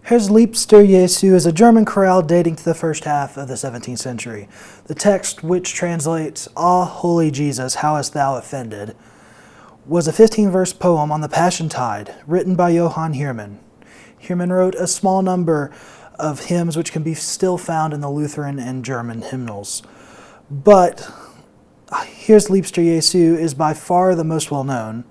Herz liebst du Jesu is a German chorale dating to the first half of the 17th century. The text, which translates, "Ah, holy Jesus, how hast thou offended," was a 15-verse poem on the Passiontide, written by Johann Heermann. Heermann wrote a small number of hymns which can be still found in the Lutheran and German hymnals. But Herz liebst du Jesu is by far the most well-known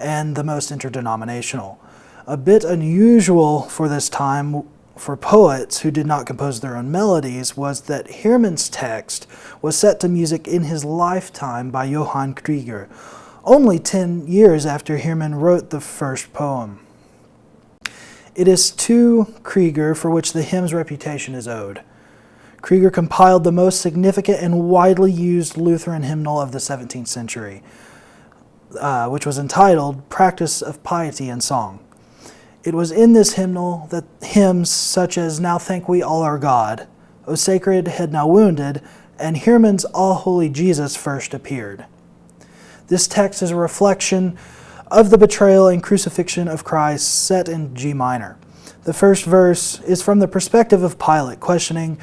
and the most interdenominational. A bit unusual for this time for poets who did not compose their own melodies was that Heermann's text was set to music in his lifetime by Johann Krieger, only 10 years after Heermann wrote the first poem. It is to Krieger for which the hymn's reputation is owed. Krieger compiled the most significant and widely used Lutheran hymnal of the 17th century, which was entitled Practice of Piety and Song. It was in this hymnal that hymns such as Now Thank We All Our God, O Sacred Head Now Wounded, and Heermann's All Holy Jesus first appeared. This text is a reflection of the betrayal and crucifixion of Christ set in G minor. The first verse is from the perspective of Pilate, questioning,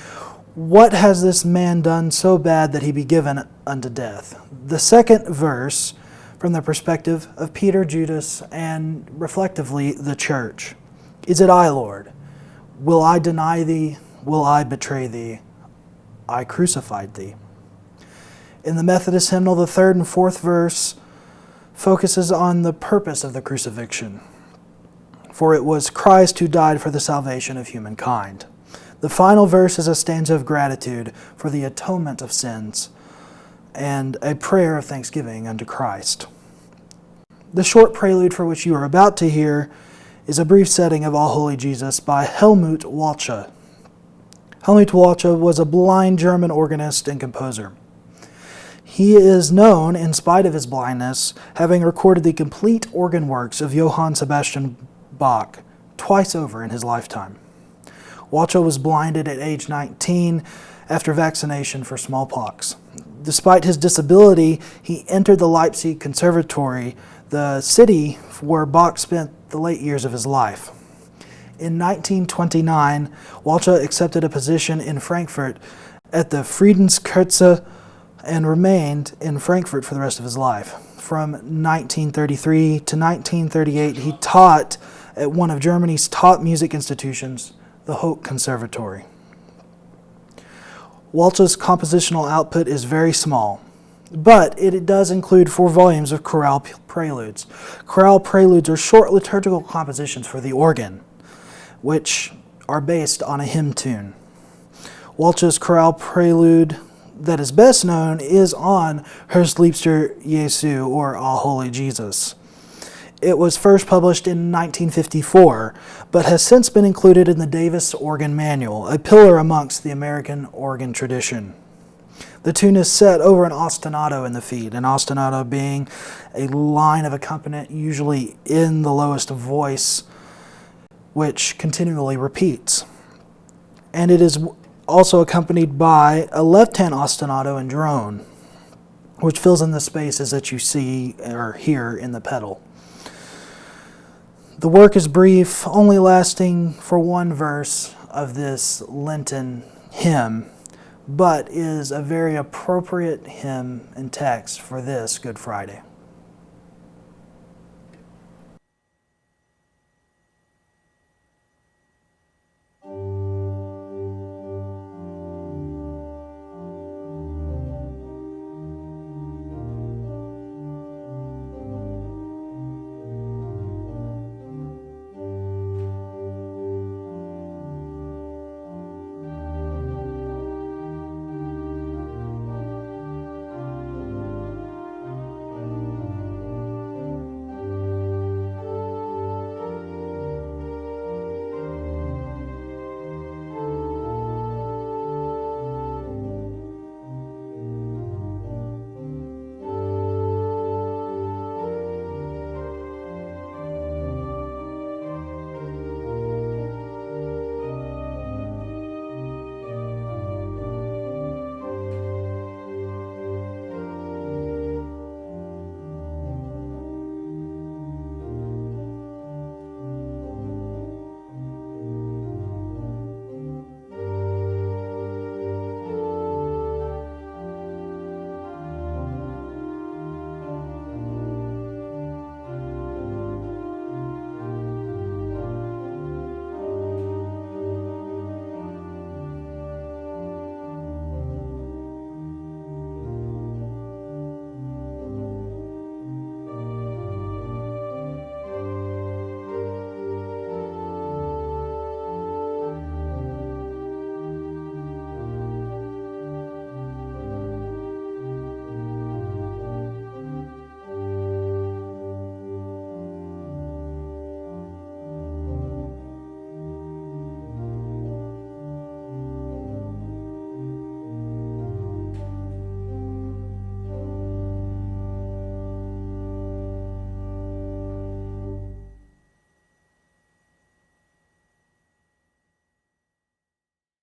"What has this man done so bad that he be given unto death?" The second verse from the perspective of Peter, Judas, and reflectively the church. "Is it I, Lord? Will I deny thee? Will I betray thee? I crucified thee." In the Methodist hymnal, the third and fourth verse focuses on the purpose of the crucifixion. For it was Christ who died for the salvation of humankind. The final verse is a stanza of gratitude for the atonement of sins and a prayer of thanksgiving unto Christ. The short prelude for which you are about to hear is a brief setting of All Holy Jesus by Helmut Walcha. Helmut Walcha was a blind German organist and composer. He is known, in spite of his blindness, having recorded the complete organ works of Johann Sebastian Bach twice over in his lifetime. Walcha was blinded at age 19 after vaccination for smallpox. Despite his disability, he entered the Leipzig Conservatory, the city where Bach spent the late years of his life. In 1929, Walcha accepted a position in Frankfurt at the Friedenskirche and remained in Frankfurt for the rest of his life. From 1933 to 1938, he taught at one of Germany's top music institutions, the Hoch Conservatory. Walcha's compositional output is very small, but it does include 4 volumes of chorale preludes. Chorale preludes are short liturgical compositions for the organ, which are based on a hymn tune. Walcha's chorale prelude that is best known is on Herz liebst du Jesu, or All Holy Jesus. It was first published in 1954, but has since been included in the Davis Organ Manual, a pillar amongst the American organ tradition. The tune is set over an ostinato in the feet, an ostinato being a line of accompaniment usually in the lowest voice, which continually repeats. And it is also accompanied by a left-hand ostinato and drone, which fills in the spaces that you see or hear in the pedal. The work is brief, only lasting for 1 verse of this Lenten hymn, but is a very appropriate hymn and text for this Good Friday.